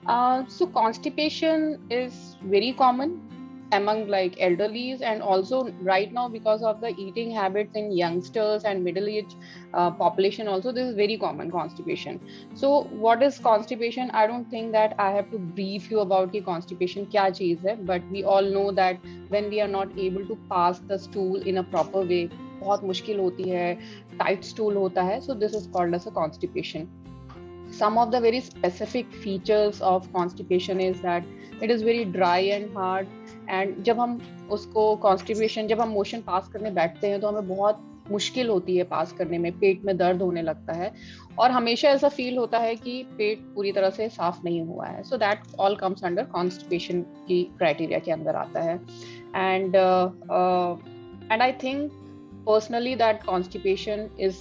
So constipation is very common among like elderlies, and also right now because of the eating habits in youngsters and middle age population also, this is very common constipation. So what is constipation? I don't think that I have to brief you about the constipation kya cheez hai, but we all know that when we are not able to pass the stool in a proper way, बहुत मुश्किल होती है, tight stool होता है, so this is called as a constipation. Some of the very specific features of constipation is that it is very dry and hard, and जब हम उसको constipation, जब हम मोशन पास करने बैठते हैं तो हमें बहुत मुश्किल होती है पास करने में, पेट में दर्द होने लगता है और हमेशा ऐसा फील होता है कि पेट पूरी तरह से साफ नहीं हुआ है. So that all comes under constipation की क्राइटेरिया के अंदर आता है. And I think personally that constipation is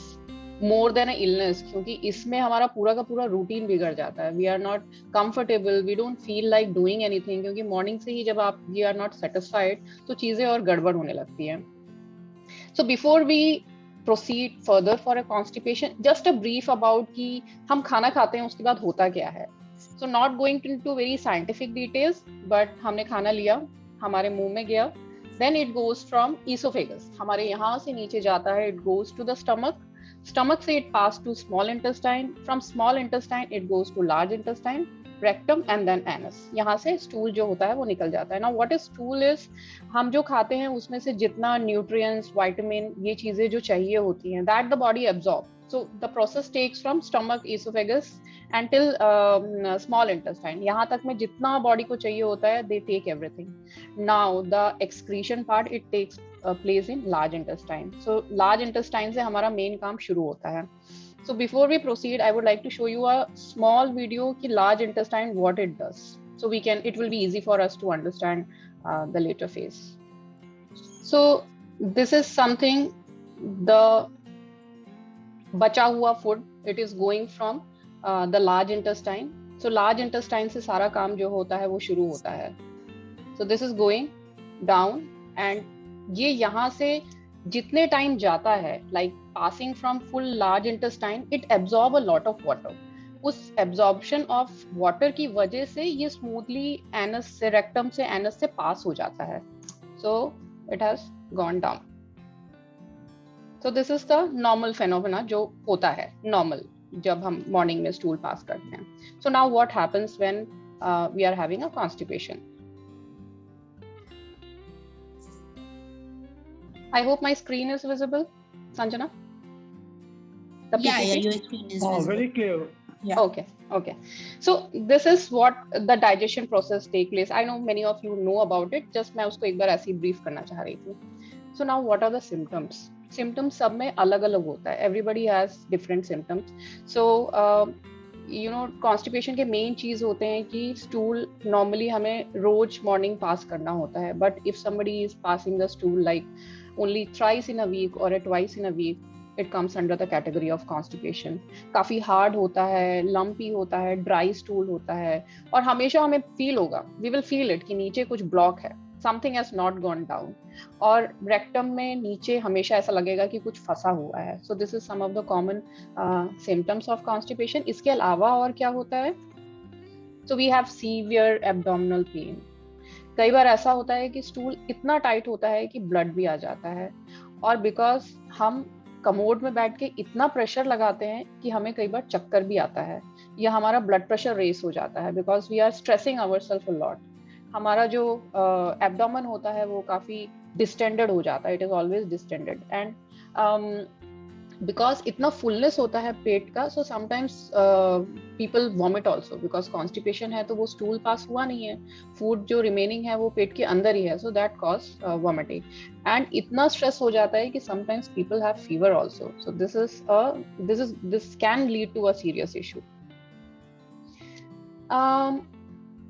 more than a illness, क्योंकि इसमें हमारा पूरा का पूरा रूटीन बिगड़ जाता है. We are not comfortable, we don't feel like doing anything, क्योंकि मॉर्निंग से ही जब आप वी आर नॉट सेटिस्फाइड तो चीजें और गड़बड़ होने लगती हैं. So before we proceed further for a constipation, just a brief about कि हम खाना खाते हैं उसके बाद होता क्या है. So not going into very scientific details, but हमने खाना लिया, हमारे मुंह में गया, then it goes from esophagus, हमारे यहाँ से नीचे जाता है, it goes to the stomach. Stomach से it pass to small intestine. From small intestine it goes to large intestine, rectum and then anus. यहाँ से stool जो होता है वो निकल जाता है. Now what is stool is, हम जो खाते हैं उसमें से जितना nutrients, vitamin, ये चीजें जो चाहिए होती हैं, that the body absorb. So the process takes from stomach, esophagus until small intestine. यहाँ तक में जितना body को चाहिए होता है, they take everything. Now the excretion part it takes place in large intestine. So large intestine से हमारा main काम शुरू होता है. So before we proceed, I would like to show you a small video कि large intestine what it does. So it will be easy for us to understand the later phase. So this is something, the बचा हुआ food, it is going from the large intestine. So large intestine से सारा काम जो होता है वो शुरू होता है. So this is going down, and ये यहाँ से जितने टाइम जाता है, like passing from full large intestine, it absorb a lot of water. उस absorption of water की वजह से ये smoothly anus से, rectum से, anus से pass हो जाता है. So it has gone down. So this is the normal phenomena जो होता है normal जब हम morning में stool pass करते हैं. So now what happens when we are having a constipation? I hope my screen is visible, Sanjana. Yeah, your screen is visible. Very clear. Yeah. Okay. So this is what the digestion process take place. I know many of you know about it. Just मैं उसको एक बार ऐसे ही brief करना चाह रही थी. So now what are the symptoms? Symptoms सब में अलग अलग होता है. Everybody has different symptoms. So constipation के main चीज होते हैं कि stool normally हमें रोज morning pass करना होता है. But if somebody is passing the stool like only thrice in a week or twice in a week, it comes under the category of constipation. काफी hard होता है, lumpy होता है, dry stool होता है, और हमेशा हमें feel होगा, we will feel it कि नीचे कुछ block है, something has not gone down, और rectum में नीचे हमेशा ऐसा लगेगा कि कुछ फंसा हुआ है. So this is some of the common symptoms of constipation. इसके अलावा और क्या होता है? So we have severe abdominal pain. कई बार ऐसा होता है कि स्टूल इतना टाइट होता है कि ब्लड भी आ जाता है, और बिकॉज हम कमोड में बैठ के इतना प्रेशर लगाते हैं कि हमें कई बार चक्कर भी आता है, या हमारा ब्लड प्रेशर रेस हो जाता है because we are stressing ourself a lot. हमारा जो एब्डोमेन होता है वो काफी डिस्टेंडेड हो जाता है, it is always distended, and because इतना फुलनेस होता है पेट का. So sometimes people vomit also because constipation है तो वो स्टूल पास हुआ नहीं है, फूड जो रिमेनिंग है वो पेट के अंदर ही है. So that cause vomiting, and इतना स्ट्रेस हो जाता है कि sometimes people have fever also. So this can lead to a serious issue.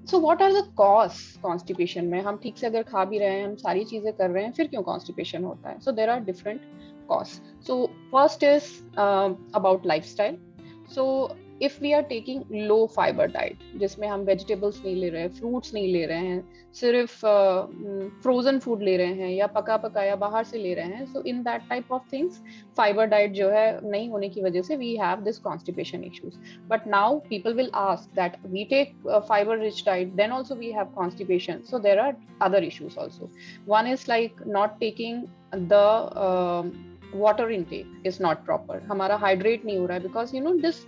So what are the cause constipation में? हम ठीक से अगर खा भी रहे हैं, हम सारी चीजें कर रहे हैं, फिर क्यों कॉन्स्टिपेशन होता है? So there are different cause. So first is about lifestyle. So if we are taking low fiber diet, जिसमें हम vegetables नहीं ले रहे हैं, fruits नहीं ले रहे हैं, सिर्फ frozen food ले रहे हैं या पका पकाया बाहर से ले रहे हैं, so in that type of things fiber diet जो है नहीं होने की वजह से we have this constipation issues. But now people will ask that we take fiber rich diet, then also we have constipation, so there are other issues also. One is like not taking the water intake is not proper, हमारा hydrate नहीं हो रहा है, because you know this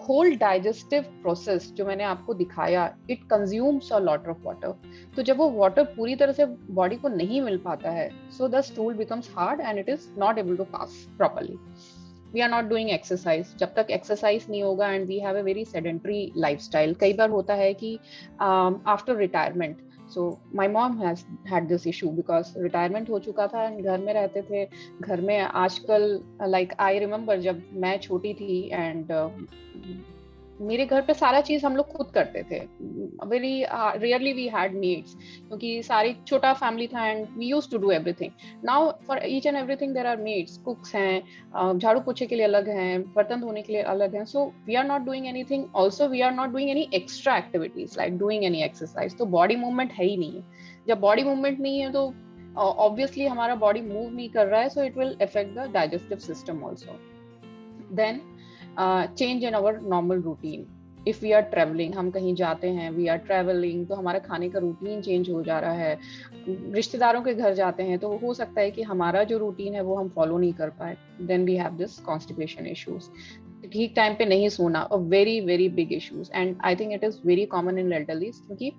whole digestive process जो मैंने आपको दिखाया, it consumes a lot of water. तो जब वो water पूरी तरह से body को नहीं मिल पाता है, so the stool becomes hard and it is not able to pass properly. We are not doing exercise. जब तक exercise नहीं होगा and we have a very sedentary lifestyle. कई बार होता है कि after retirement, so my mom has had this issue because retirement हो चुका था, घर में रहते थे, घर में आजकल like I remember जब मैं छोटी थी and मेरे घर पे सारा चीज हम लोग खुद करते थे, very rarely we had maids, क्योंकि सारी छोटा फैमिली था and we used to do everything. Now for each and everything there are maids, cooks हैं, झाड़ू पोछे के लिए अलग हैं, बर्तन धोने के लिए अलग हैं. So we are not doing anything, also we are not doing any extra activities like doing any exercise. तो बॉडी मूवमेंट है ही नहीं है. जब बॉडी मूवमेंट नहीं है तो ऑब्वियसली हमारा बॉडी मूव नहीं कर रहा है, so it will affect the digestive system also. Then change in our normal routine. If we are traveling, हम कहीं जाते हैं, we are traveling, तो हमारा खाने का रूटीन चेंज हो जा रहा है. रिश्तेदारों के घर जाते हैं तो हो सकता है कि हमारा जो रूटीन है वो हम फॉलो नहीं कर पाए. Then we have this constipation issues. ठीक टाइम पे नहीं सोना, a very very big issues, and I think it is very common in elderlies, क्योंकि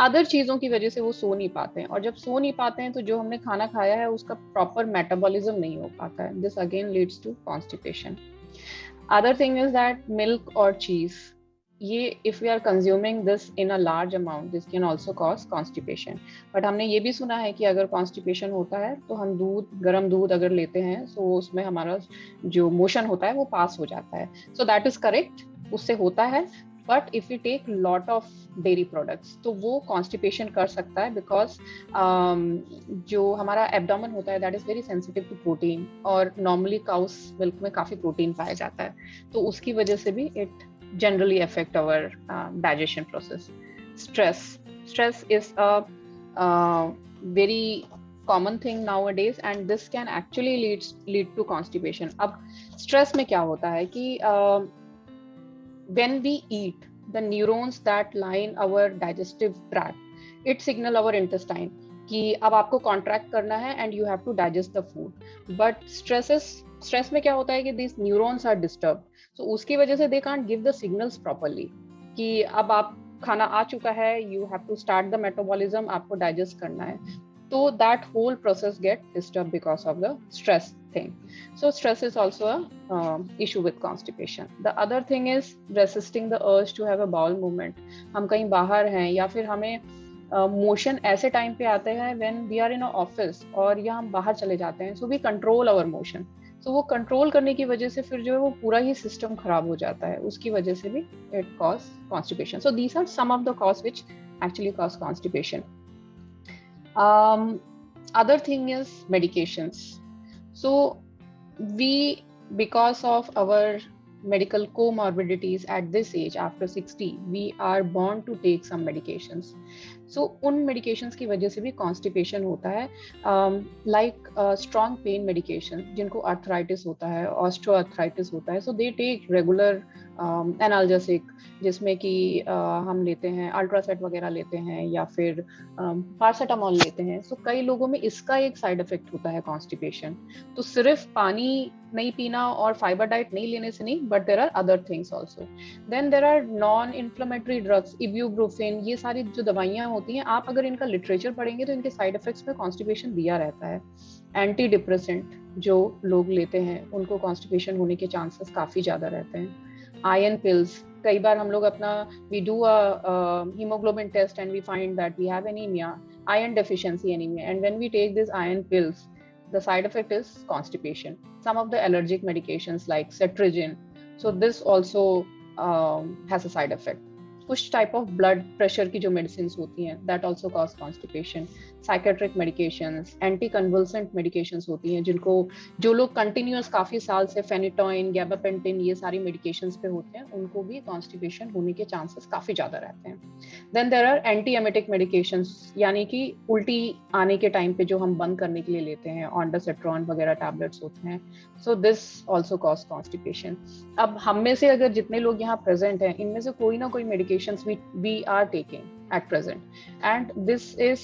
अदर चीजों की वजह से वो सो नहीं पाते हैं, और जब सो नहीं पाते हैं तो जो हमने खाना खाया है उसका प्रॉपर मेटाबॉलिज्म नहीं हो पाता है. This again leads to constipation. Other thing is that milk or cheese, ये if we are consuming this in a large amount, this can also cause constipation. But हमने ये भी सुना है कि अगर constipation होता है तो हम गर्म दूध अगर लेते हैं तो उसमें हमारा जो मोशन होता है वो पास हो जाता है. So that is correct, उससे होता है. But if we take lot of dairy products तो वो constipation कर सकता है, because जो हमारा abdomen होता है that is very sensitive to protein, और normally cows milk में काफी protein पाया जाता है, तो उसकी वजह से भी it generally affect our digestion process. Stress is a very common thing nowadays, and this can actually lead to constipation. अब stress में क्या होता है कि when we eat, the neurons that line our digestive tract, it signal our intestine कि अब आपको contract करना है and you have to digest the food. But stress में क्या होता है कि these neurons are disturbed, so उसकी वजह से they can't give the signals properly कि अब आप खाना आ चुका है, you have to start the metabolism, आपको digest करना है. So that whole process get disturbed because of the stress thing. So stress is also a issue with constipation. The other thing is resisting the urge to have a bowel movement. हम कहीं बाहर हैं या फिर हमें motion ऐसे time पे आते हैं when we are in an office और या हम बाहर चले जाते हैं, so we control our motion. So वो कंट्रोल करने की वजह से फिर जो है वो पूरा ही सिस्टम खराब हो जाता है, उसकी वजह से भी it cause constipation. So these are some of the cause which actually cause constipation. Other thing is medications. So we, because of our medical comorbidities at this age, after 60, we are born to take some medications. So उन medications की वजह से भी constipation होता है, like strong pain medication, जिनको arthritis होता है, osteoarthritis होता है, so they take regular analgesic, जिसमें कि हम लेते हैं अल्ट्रासेट वगैरह लेते हैं या फिर पारासीटामोल लेते हैं. सो कई लोगों में इसका एक साइड इफेक्ट होता है कॉन्स्टिपेशन. तो सिर्फ पानी नहीं पीना और फाइबर डाइट नहीं लेने से नहीं, but there are other things also. Then there are non inflammatory drugs, ibuprofen, ये सारी जो दवाइयाँ होती हैं, आप अगर इनका लिटरेचर पढ़ेंगे तो इनके साइड इफेक्ट्स में कॉन्स्टिपेशन दिया रहता है. एंटी डिप्रेसेंट जो लोग लेते हैं उनको कॉन्स्टिपेशन होने के चांसेस काफ़ी ज़्यादा रहते हैं. आयरन पिल्स, कई बार हम लोग अपना we do a hemoglobin test and we find that we have anemia, iron deficiency anemia, and when we take these iron pills, the side effect is constipation. Some of the allergic medications like cetirizine, so this also has a side effect. कुछ type of blood pressure की जो medicine होती हैं that also cause constipation, psychiatric medications, anti convulsant medications होती हैं जिनको जो लोग कंटिन्यूअस काफी साल से फेनिटोइन, गैबापेंटिन ये सारी मेडिकेशंस पे होते हैं उनको भी कॉन्स्टिपेशन होने के चांसेस काफी ज्यादा रहते हैं. Then there are anti emetic medications, यानी कि उल्टी आने के टाइम पे जो हम बंद करने के लिए लेते हैं, ऑन्डासेट्रॉन वगैरह टैबलेट्स होते हैं. So this also cause constipation. अब हम में से अगर जितने लोग यहाँ प्रेजेंट हैं इनमें से कोई ना कोई medications we are taking at present, and this is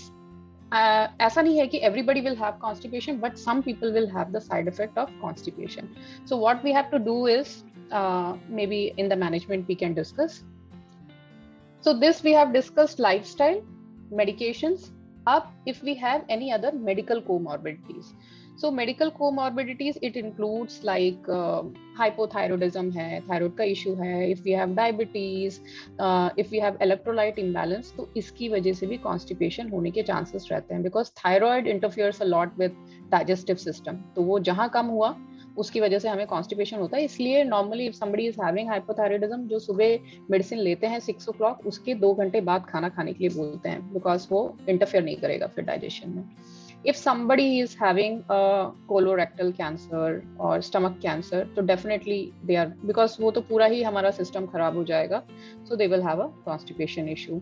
ऐसा नहीं है कि everybody will have constipation, but some people will have the side effect of constipation. So what we have to do is maybe in the management we can discuss. So this we have discussed lifestyle, medications. Up if we have any other medical comorbidities. So medical comorbidities, it includes like hypothyroidism है, thyroid का issue है, if we have diabetes, if we have electrolyte imbalance, तो इसकी वजह से भी constipation होने के chances रहते हैं, because thyroid interferes a lot with digestive system. तो वो जहाँ कम हुआ उसकी वजह से हमें कॉन्स्टिपेशन होता है. इसलिए normally if somebody is having hypothyroidism, जो सुबह मेडिसिन लेते हैं 6 o'clock, उसके 2 घंटे बाद खाना खाने के लिए बोलते हैं, बिकॉज वो इंटरफेयर नहीं करेगा फिर डाइजेशन में. If somebody is having a colorectal cancer or stomach cancer, तो definitely they are, because वो तो पूरा ही हमारा सिस्टम खराब हो जाएगा, so they will have a constipation issue.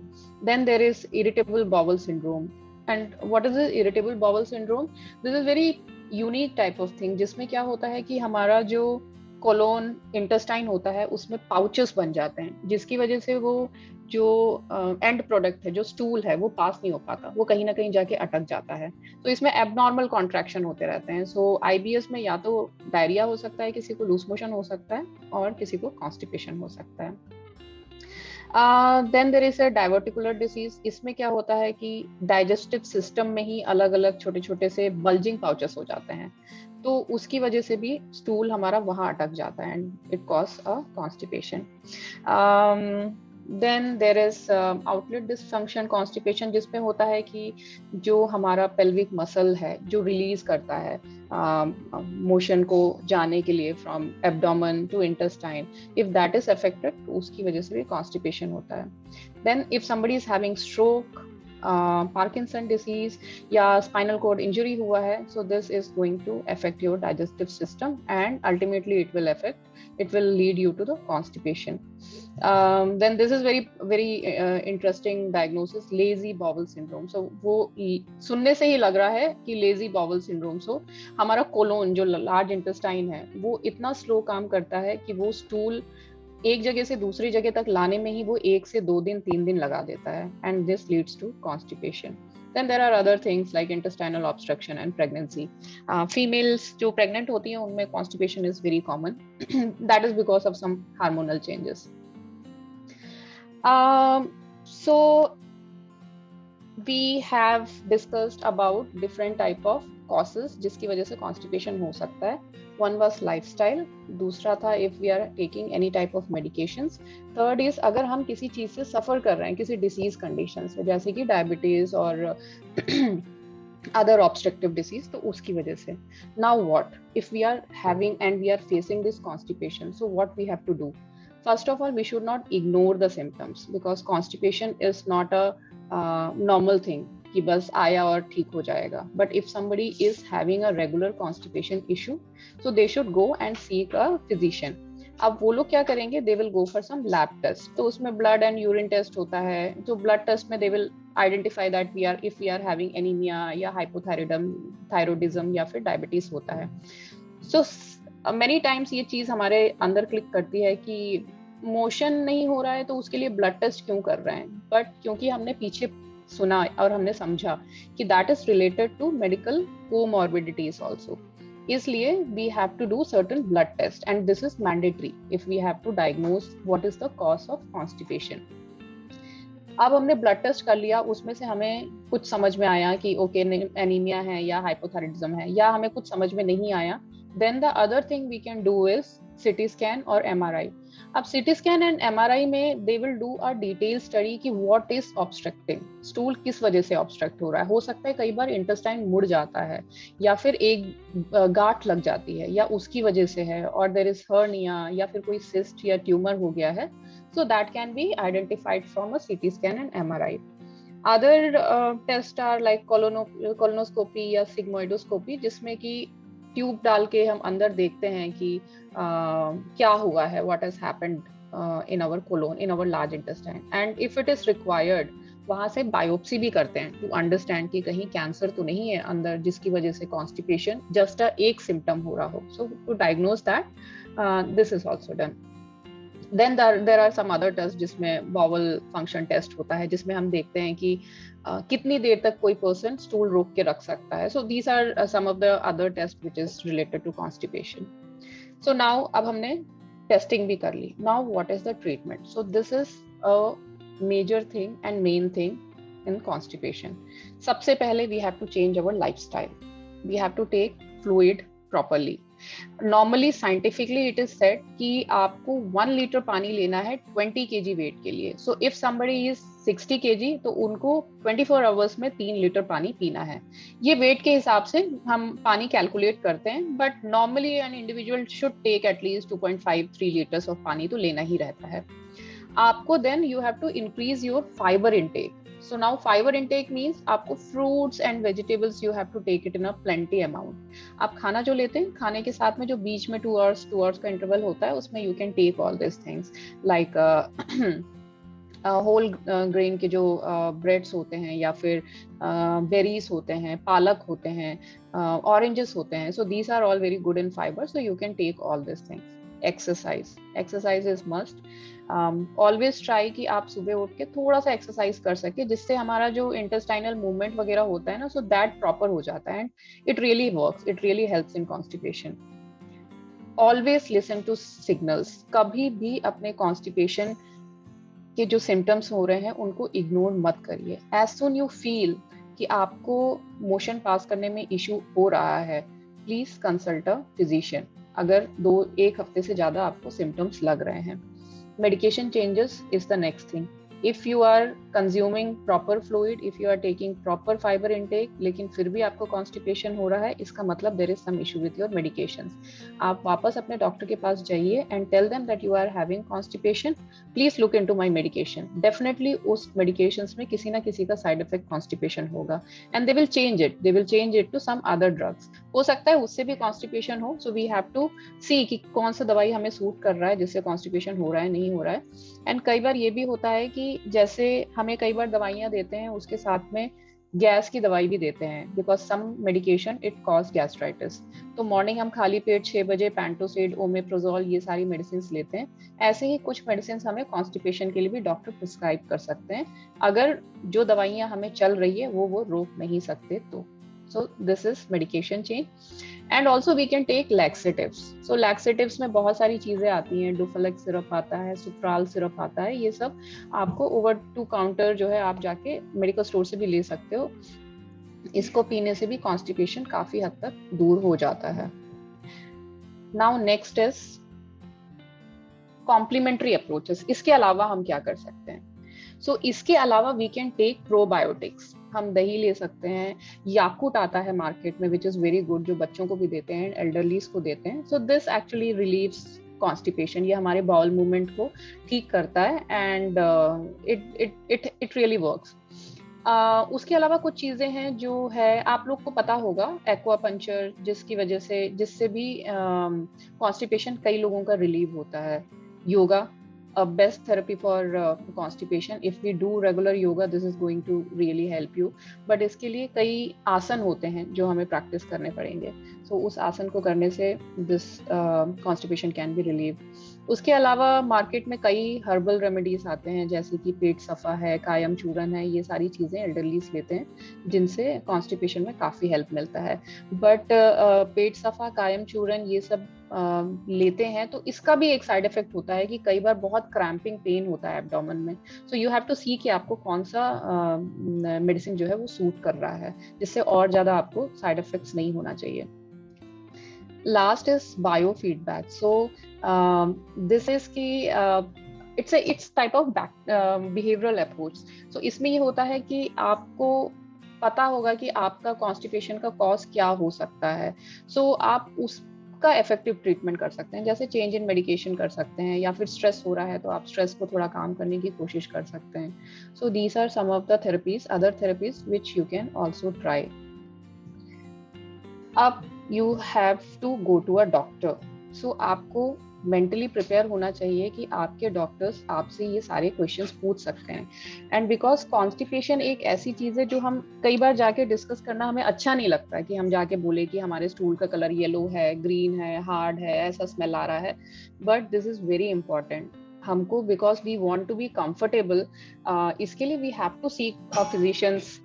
Then there is irritable bowel syndrome. And what is the irritable bowel syndrome? This is very unique type of thing, जिसमें क्या होता है कि हमारा जो कोलोन इंटेस्टाइन होता है उसमें पाउचेस बन जाते हैं, जिसकी वजह से वो जो एंड प्रोडक्ट है, जो स्टूल है, वो पास नहीं हो पाता, वो कहीं ना कहीं जाके अटक जाता है. तो इसमें एबनॉर्मल कॉन्ट्रैक्शन होते रहते हैं. सो आईबीएस में या तो डायरिया हो सकता है, किसी को लूज मोशन हो सकता है, और किसी को कॉन्स्टिपेशन हो सकता है. Then there is a diverticular disease. इसमें क्या होता है कि डाइजेस्टिव सिस्टम में ही अलग अलग छोटे छोटे से बल्जिंग पाउचेस हो जाते हैं, तो उसकी वजह से भी स्टूल हमारा वहां अटक जाता है, and it cause a constipation. Then there is outlet dysfunction constipation, जिसमें होता है कि जो हमारा पेल्विक मसल है जो रिलीज करता है मोशन को जाने के लिए from abdomen to intestine, if that is affected तो उसकी वजह से भी कॉन्स्टिपेशन होता है. Then if somebody is having stroke, Parkinson disease या स्पाइनल कॉर्ड इंजरी हुआ है, so this is going to affect your digestive system and ultimately it will lead you to the constipation. Then this is very interesting diagnosis, lazy bowel syndrome. So वो सुनने से ही लग रहा है कि lazy bowel syndrome. So हमारा colon जो large intestine है वो इतना स्लो काम करता है कि वो स्टूल एक जगह से दूसरी जगह तक लाने में ही वो 1 से 2 दिन 3 दिन लगा देता है, and this leads to constipation. Then there are other things like intestinal obstruction and pregnancy. Females जो pregnant होती हैं उनमें constipation is very common. That is because of some hormonal changes. So we have discussed about different type of causes जिसकी वजह से constipation हो सकता है. One was lifestyle, दूसरा था if we are taking any type of medications. Third is अगर हम किसी चीज से सफर कर रहे हैं, किसी disease condition से, जैसे कि diabetes और other obstructive disease, तो उसकी वजह से. Now what if we are having and we are facing this constipation? So what we have to do? First of all, we should not ignore the symptoms, because constipation is not a normal thing कि बस आया और ठीक हो जाएगा. But if somebody is having a regular constipation issue, so they should go and seek a physician. अब वो लोग क्या करेंगे, they will go for some lab test. तो उसमें blood and urine test होता है. तो blood test में they will identify that if we are having anemia या hypothyroidism या फिर diabetes होता है. So many times ये चीज हमारे अंदर क्लिक करती है कि मोशन नहीं हो रहा है तो उसके लिए ब्लड टेस्ट क्यों कर रहे हैं. बट क्योंकि हमने पीछे सुना और हमने समझा कि that is related to medical comorbidities also, इसलिए we have to do certain blood test, and this is mandatory if we have to diagnose what is the cause of constipation. अब हमने ब्लड टेस्ट कर लिया, उसमें से हमें कुछ समझ में आया कि ओके एनीमिया है या हाइपोथायराइडिज्म है, या हमें कुछ समझ में नहीं आया, then the other thing we can do is CT scan और MRI. अब सिटी स्कैन एंड MRI में they will do a detail study कि व्हाट इज ऑब्स्ट्रक्टिंग, स्टूल किस वजह से ऑब्स्ट्रक्ट हो रहा है. हो सकता है कई बार इंटेस्टाइन मुड़ जाता है, या फिर एक गांठ लग जाती है, या उसकी वजह से है, और देयर इज हर्निया, या फिर कोई सिस्ट या ट्यूमर हो गया है. So that can be identified from a CT scan and MRI. Other tests are like colonoscopy या sigmoidoscopy, जिसमें कि ट्यूब डाल के हम अंदर देखते हैं कि क्या हुआ है, what has happened in our colon, in our large intestine, and if it is required वहां से बायोप्सी भी करते हैं टू अंडरस्टैंड कि कहीं कैंसर तो नहीं है अंदर जिसकी वजह से कॉन्स्टिपेशन जस्ट एक सिम्टम हो रहा हो. So to diagnose that this is also done. Then there are some other tests जिसमें bowel function test होता है, जिसमें हम देखते हैं कि कितनी देर तक कोई person stool रोक के रख सकता है. So these are some of the other tests which is related to constipation. So now अब हमने testing भी कर ली. Now what is the treatment? So this is a major thing and main thing in constipation. सबसे पहले we have to change our lifestyle. We have to take fluid properly. Normally scientifically it is said कि आपको 1 litre पानी लेना है 20 kg wait के लिए. So if somebody is 60 kg तो उनको 24 आवर्स में 3 लीटर पानी पीना है. ये वेट के हिसाब से हम पानी कैलकुलेट करते हैं, but normally an individual should take at least 2.5-3 litres of पानी तो लेना ही रहता है. आपको then you have to increase your fibre intake. So now fiber intake means आपको fruits and vegetables you have to take it in a plenty amount. आप खाना जो लेते हैं, खाने के साथ में जो बीच में 2 hours का इंटरवल होता है, उसमें you can take all these things like whole grain के जो ब्रेड्स होते हैं, या फिर बेरीज होते हैं, पालक होते हैं, ऑरेंजेस होते हैं. So these are all very good in fibre, so you can take all this things. Exercise is must. Always try कि आप सुबह उठ के थोड़ा सा एक्सरसाइज कर सके, जिससे हमारा जो इंटेस्टाइनल मूवमेंट वगैरह होता है ना, सो दैट प्रॉपर हो जाता है, and it really works, it really helps in constipation. Always listen to signals. कभी भी अपने कॉन्स्टिपेशन के जो सिम्टम्स हो रहे हैं उनको इग्नोर मत करिए. एज सुन यू फील कि आपको मोशन पास करने में इशू हो रहा है, प्लीज कंसल्ट अ फिजिशियन अगर 1 हफ्ते से ज्यादा आपको सिम्टम्स लग रहे हैं. Medication changes is the next thing. If you are consuming proper fluid, if you are taking proper fiber intake, लेकिन फिर भी आपको constipation हो रहा है, इसका मतलब there is some issue with your medications. आप वापस अपने डॉक्टर के पास जाइए and tell them that you are having constipation. Please look into my medication. Definitely उस medications में किसी ना किसी का side effect constipation होगा, and they will change it. They will change it to some other drugs. हो सकता है उससे भी constipation हो, so we have to see कि कौन सा दवाई हमें सूट कर रहा है जिससे constipation हो रहा है, नहीं हो रहा है. एंड कई बार ये भी होता है कि जैसे हमें कई बार दवाइयाँ देते हैं, उसके साथ में गैस की दवाई भी देते हैं, because some medication it cause gastritis. तो मॉर्निंग हम खाली पेट 6 बजे पैंटोसिड, ओमेप्रोजोल, ये सारी मेडिसिन लेते हैं. ऐसे ही कुछ मेडिसिन हमें कॉन्स्टिपेशन के लिए भी डॉक्टर प्रिस्क्राइब कर सकते हैं, अगर जो दवाइयाँ हमें चल रही है वो रोक नहीं सकते तो. So this is medication change. And also we can take laxatives. So laxatives में बहुत सारी चीजें आती हैं, डुफलेक्स सिरप आता है, सुप्राल सिरप आता है. ये सब आपको ओवर टू काउंटर जो है आप जाके मेडिकल स्टोर से भी ले सकते हो. इसको पीने से भी कॉन्स्टिपेशन काफी हद तक दूर हो जाता है. Now next is complementary approaches. इसके अलावा हम क्या कर सकते हैं? सो इसके अलावा वी कैन टेक प्रोबायोटिक्स. हम दही ले सकते हैं. याकुट आता है मार्केट में विच इज वेरी गुड, जो बच्चों को भी देते हैं, एल्डरलीज को देते हैं. So this actually relieves constipation. ये हमारे बाउल मूवमेंट को ठीक करता है, एंड इट रियली वर्क्स. उसके अलावा कुछ चीजें हैं जो है आप लोग को पता होगा, एक्वापंचर, जिससे भी कॉन्स्टिपेशन कई लोगों का रिलीव होता है. Yoga, a best therapy for constipation. If we do regular yoga, this is going to really help you. But इसके लिए कई आसन होते हैं जो हमें प्रैक्टिस करने पड़ेंगे. So उस आसन को करने से this constipation can be relieved. उसके अलावा मार्केट में कई हर्बल रेमेडीज आते हैं, जैसे कि पेट सफा है, कायम चूरन है. ये सारी चीजें एल्डरलीज लेते हैं, जिनसे कॉन्स्टिपेशन में काफी हेल्प मिलता है. बट पेट सफा, कायम चूरन ये सब लेते हैं तो इसका भी एक साइड इफेक्ट होता है कि कई बार बहुत क्रैम्पिंग पेन होता है एब्डोमेन में. सो यू हैव टू सी कि आपको कौन सा मेडिसिन जो है वो सूट कर रहा है, जिससे और ज्यादा आपको साइड इफेक्ट्स नहीं होना चाहिए. last is biofeedback. So this is ki it's type of behavioral approach. So इसमें ये होता है कि आपको पता होगा कि आपका कॉन्स्टिपेशन का कॉज क्या हो सकता है. सो आप उसका इफेक्टिव ट्रीटमेंट कर सकते हैं, जैसे चेंज इन मेडिकेशन कर सकते हैं, या फिर स्ट्रेस हो रहा है तो आप स्ट्रेस को थोड़ा काम करने की कोशिश कर सकते हैं. So these are some of the therapies, other therapies which you can also try. अब you have to go to a doctor. So आपको मेंटली प्रिपेयर होना चाहिए कि आपके डॉक्टर्स आपसे ये सारे क्वेश्चंस पूछ सकते हैं. एंड बिकॉज कॉन्स्टिपेशन एक ऐसी चीज है जो हम कई बार जाके डिस्कस करना हमें अच्छा नहीं लगता कि हम जाके बोले कि हमारे स्टूल का कलर येलो है, ग्रीन है, हार्ड है, ऐसा स्मेल आ रहा है. But this is very important हमको, because we want to be comfortable. इसके लिए we have to seek a physician's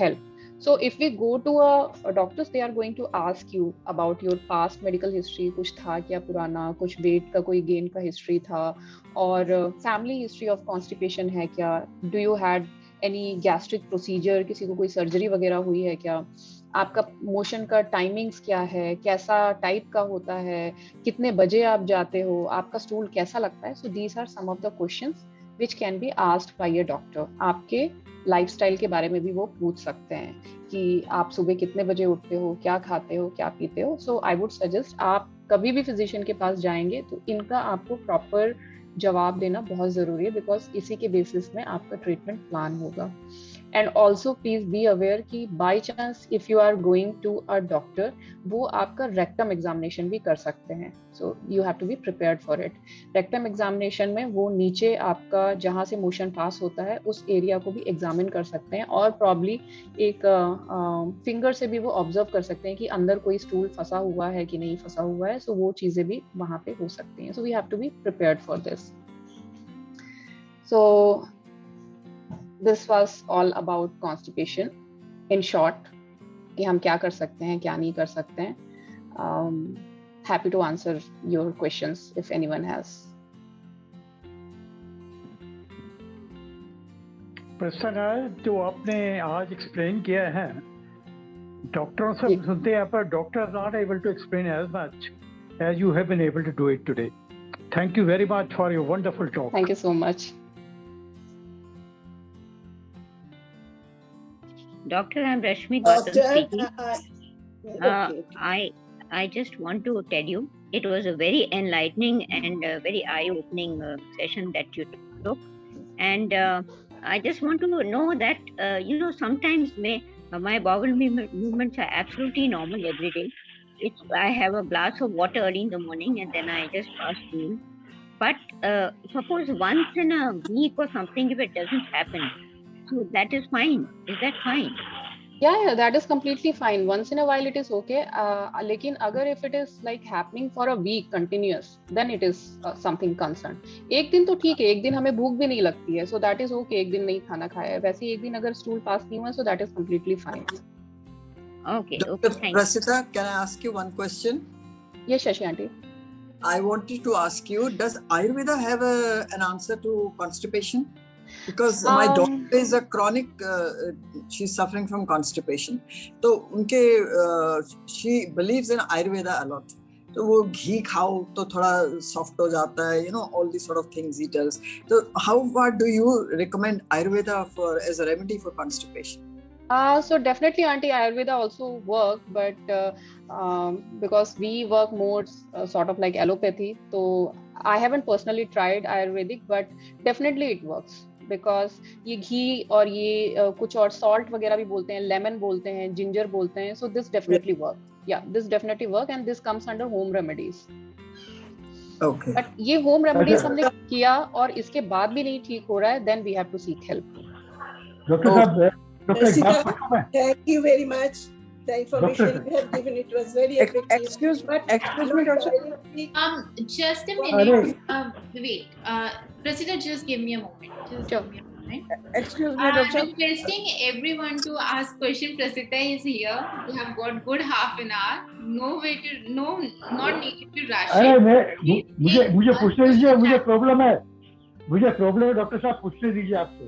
help. So if we go to a doctors, they are going to ask you about your past medical history. कुछ था क्या पुराना, कुछ weight का कोई gain का history था, और family history of constipation है क्या, do you had any gastric procedure, किसी को कोई surgery वगैरह हुई है क्या, आपका मोशन का टाइमिंग्स क्या है, कैसा टाइप का होता है, कितने बजे आप जाते हो, आपका स्टूल कैसा लगता है. So these are some of the questions which can be asked by a doctor. आपके लाइफस्टाइल के बारे में भी वो पूछ सकते हैं कि आप सुबह कितने बजे उठते हो, क्या खाते हो, क्या पीते हो. सो आई वुड सजेस्ट आप कभी भी फिजिशियन के पास जाएंगे तो इनका आपको प्रॉपर जवाब देना बहुत जरूरी है, बिकॉज इसी के बेसिस में आपका ट्रीटमेंट प्लान होगा. And also please be aware कि by chance if you are going to a doctor, वो आपका रेक्टम एग्जामिनेशन भी कर सकते हैं. So you have to be prepared for it. Rectum examination में वो नीचे आपका जहाँ से मोशन पास होता है उस एरिया को भी एग्जामिन कर सकते हैं, और प्रॉब्ली एक फिंगर से भी वो ऑब्जर्व कर सकते हैं कि अंदर कोई स्टूल फंसा हुआ है कि नहीं फंसा हुआ है. सो वो चीजें भी वहाँ पे हो सकती हैं. So we have to be prepared for this. So this was all about constipation in short, कि हम क्या कर सकते हैं, क्या नहीं कर सकते हैं. Happy to answer your questions if anyone has. प्रश्न है जो आपने आज एक्सप्लेन किया है, डॉक्टरों से सुनते हैं पर doctors are able to explain as much as you have been able to do it today. Thank you very much for your wonderful talk. Thank you so much. Doctor, I'm Rashmi Gautam speaking. I just want to tell you, it was a very enlightening and very eye-opening session that you took. And I just want to know that, sometimes my bowel movements are absolutely normal every day. I have a glass of water early in the morning and then I just pass stool. But suppose once in a week or something, if it doesn't happen, so that is fine. Is that fine? Yeah, that is completely fine. Once in a while it is okay. लेकिन अगर if it is like happening for a week continuous, then it is something concern. एक दिन तो ठीक है, एक दिन हमें भूख भी नहीं लगती है, so that is okay. एक दिन नहीं खाना खाया है, वैसे एक दिन अगर स्टूल पास नहीं हुआ, so that is completely fine. Okay. Dr. Thank you. Prasita, can I ask you one question? Yes, Shashi aunty. I wanted to ask you, does Ayurveda have an answer to constipation? Because my daughter is a chronic, she's suffering from constipation. So she believes in Ayurveda a lot. तो वो घी खाओ तो थोड़ा soft हो जाता है, all these sort of things he tells. So what do you recommend Ayurveda as a remedy for constipation? So definitely anti-Ayurveda also work, but because we work more sort of like allopathy, so I haven't personally tried Ayurvedic, but definitely it works. Because ये घी और ये कुछ और salt वगैरह भी बोलते हैं, lemon बोलते हैं, जिंजर बोलते हैं. So this definitely work. या this definitely work and this comes under home remedies. Okay. But ये होम रेमेडीज हमने किया और इसके बाद भी नहीं ठीक हो रहा है, then we have to seek help. Thank you very much. The information you have given, it was very effective. Excuse me, doctor. Just a minute. Wait. Prasita, just give me a moment. Give me a moment. Excuse me, doctor. I'm requesting everyone to ask question. Prasita is here. We have got good half an hour. Not needed to rush. अरे मुझे पूछने दीजिए, मुझे problem है doctor साहब, पूछने दीजिए आपसे.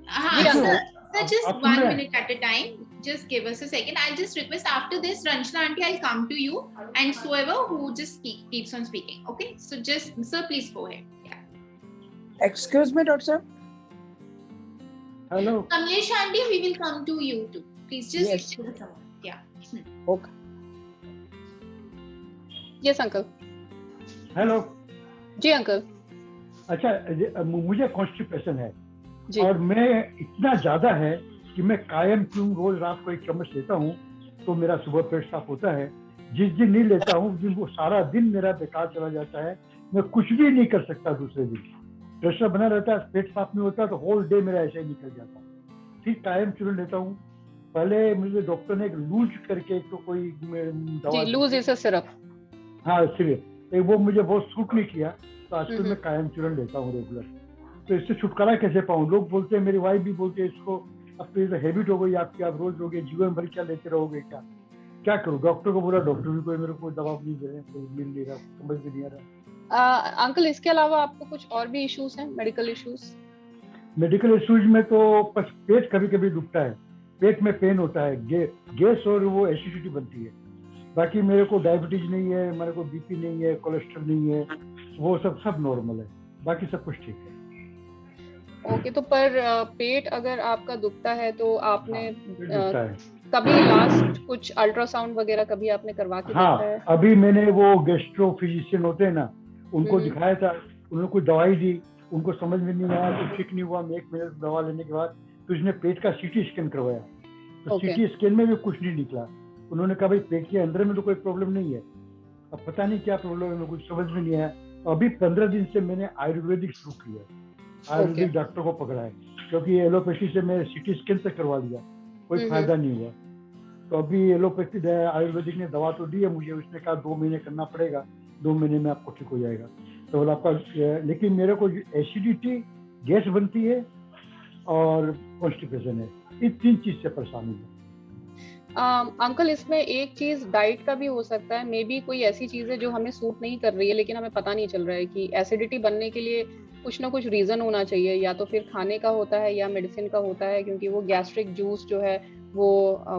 हाँ. Sir, just 1 minute at a time. Just give us a second. I'll just request after this, Ranjana aunty, I'll come to you and whoever who just keeps on speaking. Okay? So just, sir, please go ahead. Yeah. Excuse me, Doctor. Hello. Kamlesh aunty, we will come to you too. Please just. Yes. Yeah. Okay. Yes, uncle. Hello. जी uncle. अच्छा, मुझे constipation है जी. और मैं इतना ज्यादा है कि मैं कायम क्यों रोज रात को 1 चम्मच लेता हूँ तो मेरा सुबह पेट साफ होता है. जिस दिन नहीं लेता हूँ दिन वो सारा दिन मेरा बेकार चला जाता है. मैं कुछ भी नहीं कर सकता. दूसरे दिन प्रेशर बना रहता है, पेट साफ नहीं होता तो होल डे मेरा ऐसे ही निकल जाता है. फिर कायम चूर्ण लेता हूँ. पहले मुझे डॉक्टर ने एक लूज करके तो कोई दवा, लूज इज अ सिरप. हाँ सिर्फ वो मुझे बहुत सूट नहीं किया तो आजकल मैं कायम चूर्ण लेता हूँ रेगुलर. तो इससे छुटकारा कैसे पाऊँ? लोग बोलते हैं, मेरी वाइफ भी बोलती है इसको अब तो हैबिट हो गई आपकी, आप रोज लोगे, जीवन भर क्या लेते रहोगे, क्या करूँ? डॉक्टर को बोला, डॉक्टर भी कोई मेरे को दवा नहीं दे रहे, कोई मिल नहीं रहा, समझ भी नहीं आ रहा. अंकल इसके अलावा आपको कुछ और भी इश्यूज हैं, मेडिकल इश्यूज? मेडिकल इश्यूज में तो बस पेट कभी कभी दुखता है, पेट में पेन होता है, गैस और वो एसिडिटी बनती है. बाकी मेरे को डायबिटीज नहीं है, मेरे को बीपी नहीं है, कोलेस्ट्रॉल नहीं है, वो सब नॉर्मल है. बाकी सब कुछ ठीक है. ओके. तो पर पेट अगर आपका दुखता है तो आपने है. कभी लास्ट कुछ अल्ट्रासाउंड वगैरह कभी आपने करवा के देखा है? अभी मैंने वो गैस्ट्रो फिजिशियन होते हैं ना, उनको दिखाया था. उन्होंने कुछ दवाई दी, उनको समझ में नहीं आया, तो ठीक नहीं हुआ. 1 महीने दवा लेने के बाद तो उसने पेट का सीटी स्कैन करवाया. तो सीटी स्कैन में भी कुछ नहीं निकला. उन्होंने कहा भाई पेट के अंदर में तो कोई प्रॉब्लम नहीं है. अब पता नहीं क्या प्रॉब्लम है, कुछ समझ में नहीं आया. अभी 15 दिन से मैंने आयुर्वेदिक शुरू किया. आयुर्वेदिक डॉक्टर को पकड़ा है क्योंकि एलोपैथी से मैं सीटी स्कैन से करवा लिया, कोई फायदा नहीं हुआ. तो अभी एलोपैथी आयुर्वेदिक ने दवा तो दी है मुझे. उसने कहा 2 महीने करना पड़ेगा, 2 महीने में आपको ठीक हो जाएगा. तो बोला आपका, लेकिन मेरे को एसिडिटी, गैस बनती है और कॉन्स्टिपेशन है. इस 3 चीज से परेशानी है. अंकल इसमें एक चीज डाइट का भी हो सकता है. मे बी कोई ऐसी चीज है जो हमें सूट नहीं कर रही है लेकिन हमें पता नहीं चल रहा है कि एसिडिटी बनने के लिए कुछ ना कुछ रीजन होना चाहिए. या तो फिर खाने का होता है या मेडिसिन का होता है, क्योंकि वो गैस्ट्रिक जूस जो है वो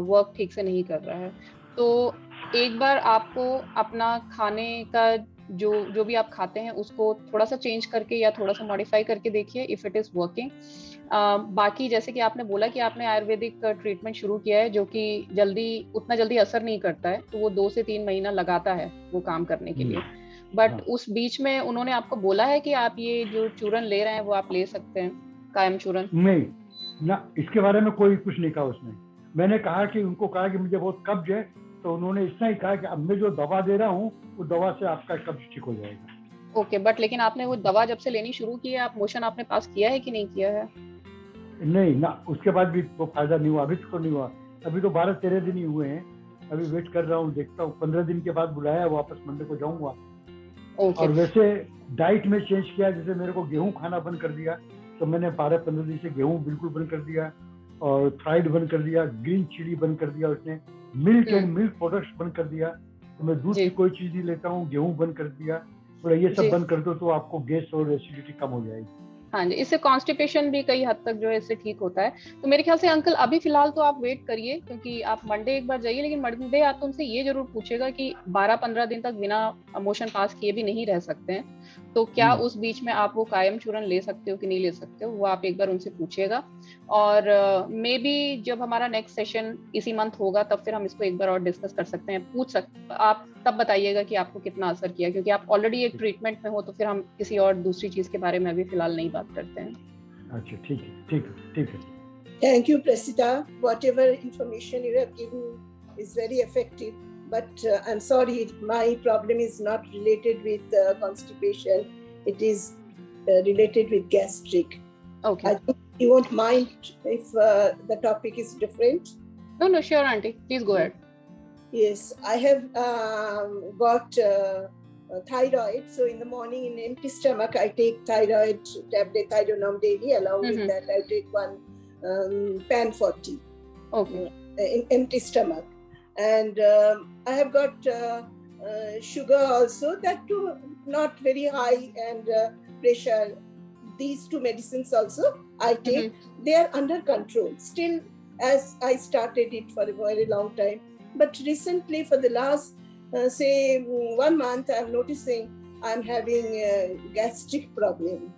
वर्क ठीक से नहीं कर रहा है. तो एक बार आपको अपना खाने का जो भी आप खाते हैं उसको थोड़ा सा चेंज करके या थोड़ा सा मॉडिफाई करके देखिए इफ इट इज वर्किंग. बाकी जैसे कि आपने बोला कि आपने आयुर्वेदिक ट्रीटमेंट शुरू किया है जो कि उतना जल्दी असर नहीं करता है, तो वो 2 से 3 महीना लगाता है वो काम करने के लिए. बट उस बीच में उन्होंने आपको बोला है कि आप ये जो चूर्ण ले रहे हैं वो आप ले सकते हैं, कायम चूर्ण? नहीं ना, इसके बारे में कोई कुछ नहीं कहा उसने. मैंने कहा कि उनको कहा कि मुझे बहुत कब्ज है, तो उन्होंने इतना ही कहा कि अब मैं जो दवा दे रहा हूँ वो दवा से आपका कब्ज ठीक हो जाएगा. ओके. बट लेकिन आपने वो दवा जब से लेनी शुरू की है, आप मोशन आपने पास किया है कि नहीं किया है? नहीं ना, उसके बाद भी तो फायदा नहीं हुआ. अभी तो नहीं हुआ. अभी तो 12-13 दिन ही हुए हैं. अभी वेट कर रहा हूँ, देखता हूँ. 15 दिन के बाद बुलाया, वापस मंडे को जाऊंगा. और वैसे डाइट में चेंज किया. जैसे मेरे को गेहूं खाना बंद कर दिया, तो मैंने 12-15 दिन से गेहूं बिल्कुल बंद कर दिया, और फ्राइड बंद कर दिया, ग्रीन चिली बंद कर दिया उसने, मिल्क एंड मिल्क प्रोडक्ट्स बंद कर दिया. तो मैं दूध की कोई चीज नहीं लेता हूँ, गेहूं बंद कर दिया. और ये सब बंद कर दो तो आपको गैस और एसिडिटी कम हो जाएगी. हाँ जी, इससे कॉन्स्टिपेशन भी कई हद तक जो है इससे ठीक होता है. तो मेरे ख्याल से अंकल अभी फिलहाल तो आप वेट करिए, क्योंकि आप मंडे एक बार जाइए. लेकिन मंडे आप तो उनसे ये जरूर पूछेगा कि 12-15 दिन तक बिना मोशन पास किए भी नहीं रह सकते हैं, तो क्या उस बीच में आप वो कायम चूर्ण ले सकते हो कि नहीं ले सकते हो, वो आप एक बार उनसे पूछिएगा. और मे बी जब हमारा नेक्स्ट सेशन इसी मंथ होगा तब फिर हम इसको एक बार और डिस्कस कर सकते हैं. आप तब बताइएगा कि आपको कितना असर किया, क्योंकि आप ऑलरेडी एक ट्रीटमेंट में हो, तो फिर हम किसी और दूसरी चीज के बारे में अभी फिलहाल नहीं बात करते हैं. अच्छा, ठीक है. Thank you, Prasita. Whatever information you have given is very effective. But I'm sorry, my problem is not related with constipation. It is related with gastric. Okay. I think you won't mind if the topic is different. No, sure, auntie. Please go ahead. Yes, I have got thyroid. So in the morning, in empty stomach, I take thyroid tablet, Thyronorm daily. Along with that, I take one Pan 40. Okay. In empty stomach. And I have got sugar also, that too not very high, and pressure these two medicines also I take. They are under control still, as I started it for a very long time. But recently, for the last say 1 month, I'm noticing I'm having a gastric problem,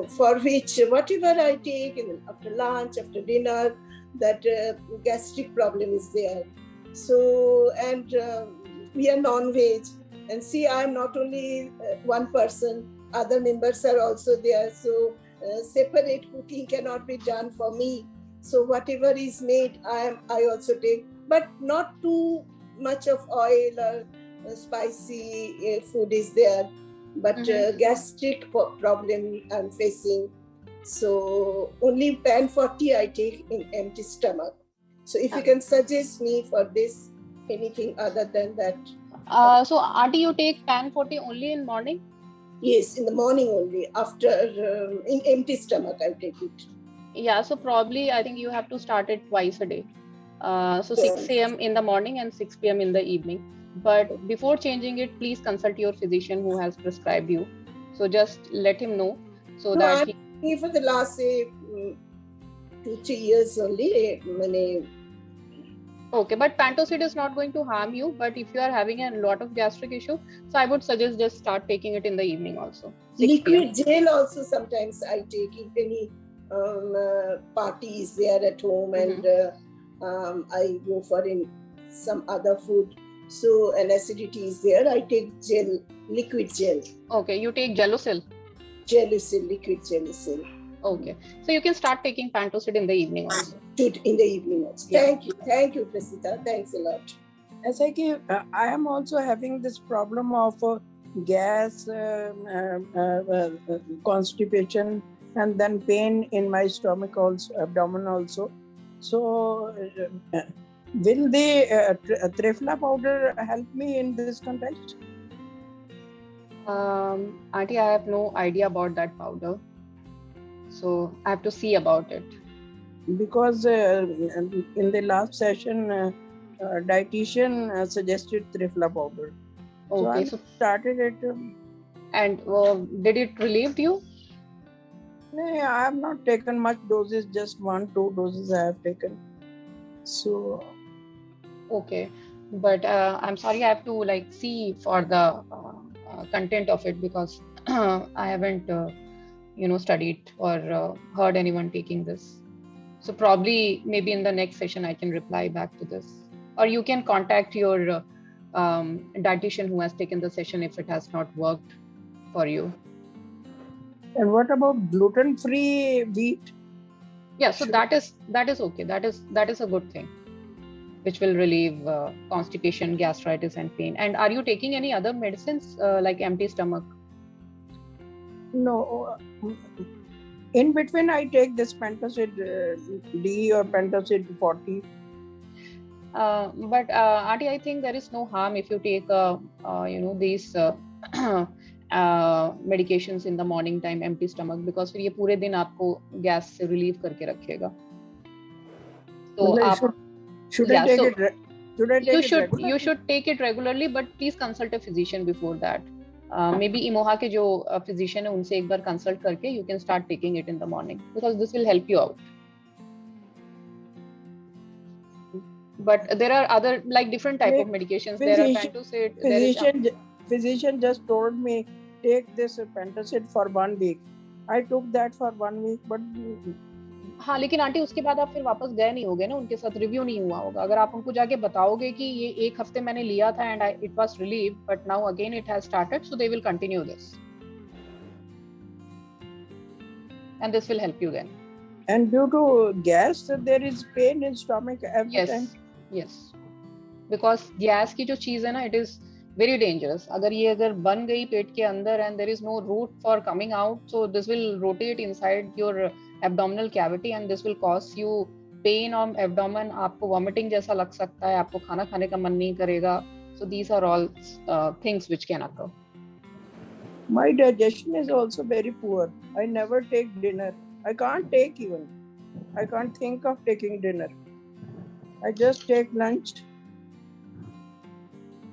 for which whatever I take after lunch, after dinner, that gastric problem is there. So, and we are non-veg, and see, I'm not only one person, other members are also there. So separate cooking cannot be done for me. So whatever is made, I also take, but not too much of oil or spicy food is there. But gastric problem I'm facing. So only pan 40 I take in empty stomach. So if you can suggest me for this, anything other than that. So auntie, you take pan 40 only in morning? Yes, in the morning only. After in empty stomach I take it. Yeah, so probably I think you have to start it twice a day. So 6 a.m. in the morning and 6 p.m. in the evening. But before changing it, please consult your physician who has prescribed you. So just let him know so that he, for the last say 2-3 years only. Okay, but Pantocid is not going to harm you. But if you are having a lot of gastric issue, so I would suggest just start taking it in the evening also. Liquid gel also sometimes I take if any party is there at home and I go for some other food. So an acidity is there, I take gel, liquid gel. Okay, you take Gelusil? Gelusil, liquid Gelusil. Okay, so you can start taking Pantocid in the evening also. In the evening also. Yeah. Thank you, Prasita. Thanks a lot. As I am also having this problem of gas, constipation, and then pain in my stomach also, abdomen also. So, will the Triphala powder help me in this context? Auntie, I have no idea about that powder. So I have to see about it. Because in the last session, dietitian suggested Triphala powder. Okay, so I started it. And did it relieve you? No, I have not taken much doses, just 1-2 doses I have taken. So. Okay, but I'm sorry, I have to see for the content of it because I haven't studied or heard anyone taking this. So probably maybe in the next session I can reply back to this, or you can contact your dietitian who has taken the session if it has not worked for you. And what about gluten-free wheat? Yeah, so that is okay. That is a good thing, which will relieve constipation, gastritis, and pain. And are you taking any other medicines like empty stomach? No. In between, I take this Pantocid D or Pantocid 40. But Auntie, I think there is no harm if you take these medications in the morning time, empty stomach, because फिर ये पूरे दिन आपको gas से relieve करके रखेगा. So should I take it? Should I take you it should regularly? You should take it regularly, but please consult a physician before that. Maybe Imoha के जो physician है उनसे एक बार consult करके you can start taking it in the morning because this will help you out. But there are other different type of medications. There are Pantocid. Physician just told me take this Pantocid for 1 week. I took that for 1 week, but. हाँ, लेकिन aunty उसके बाद आप फिर वापस गए नहीं होगे ना, उनके साथ रिव्यू नहीं हुआ होगा. अगर आप उनको जाके बताओगे कि ये 1 हफ्ते मैंने लिया था and it was relieved, but now again it has started, so they will continue this. And this will help you then. And due to gas, there is pain in stomach every time. Yes. Because gas की जो चीज है ना, it is very dangerous. अगर बन गई पेट के अंदर and there is no route for coming out, so this will rotate inside your abdominal cavity and this will cause you pain on abdomen. आपको vomiting जैसा लग सकता है, आपको खाना खाने का मन नहीं करेगा. So these are all things which can occur. My digestion is also very poor. I never take dinner. I can't take even. I can't think of taking dinner. I just take lunch.